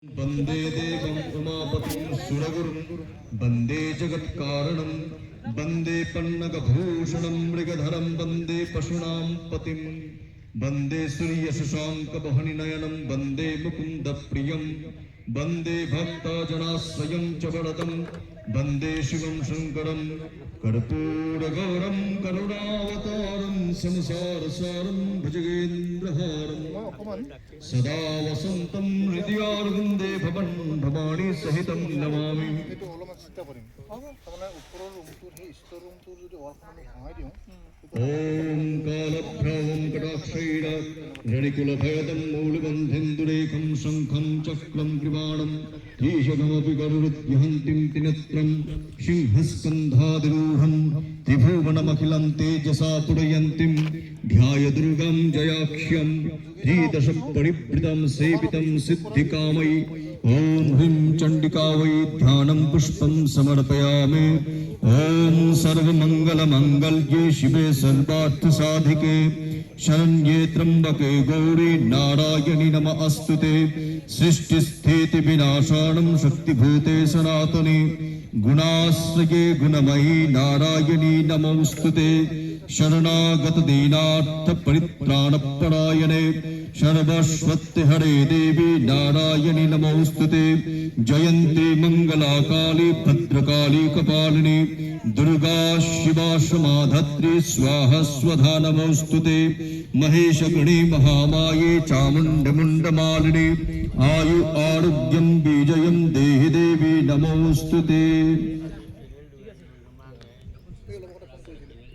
वंदे देवं उमापतिं सुरगुरुं वंदे जगत्कारणं वंदे पन्नगभूषणं मृगधरं वंदे पशूनां पतिं वंदे सूर्यशशाङ्कवहनिनयनं वंदे मुकुन्दप्रियं वंदे भक्तजनाश्रयं च वरदं वंदे शिवं शङ्करं कर्पूरगौरं करुणावतारं संसारसारं भुजगेन्द्रहारं सदा वसन्तं हृदयारविन्दे भवानी सहितं नमामि। ओम कालभ्रवं कटाक्षैर रणिकुलभयदं मौलिबन्धेन्दुरेखं शङ्खं चक्रं कृपाणं ईशकमपि गरुडद्यहन्तीं त्रिनेत्रं सिंहस्कन्धादिरूढं त्रिभुवनमखिलं तेजसा पुरयन्तीं ध्यायदुर्गं जयाक्ष्यं त्रिदशपरिवृतं सेवितं सिद्धिकामयि ओम ह्रीं चण्डिका वै ध्यानं पुष्पं समर्पयामि। ओम सर्वमङ्गलमङ्गल्ये शिवे सर्वार्थसाधिके शरण्ये त्र्यम्बके गौरी नारायणि नमोऽस्तुते। सृष्टिस्थितिविनाशानं शक्तिभूते सनातने गुणाश्रये गुणमयी नारायणी नमोऽस्तुते। शरणागतदीनार्थपरित्राणपरायणे सर्वस्वत्यहरे देवी नारायणि नमोऽस्तुते। जयन्ती मङ्गलाकाली भद्रकाली कपालिनी दुर्गा शिवा समाधत्री स्वाहा स्वधा नमोऽस्तुते। महेशगणी महामाये चामुण्डमुण्डमालिनी आयु आरोग्यं विजयं देहि देवी नमोऽस्तुते।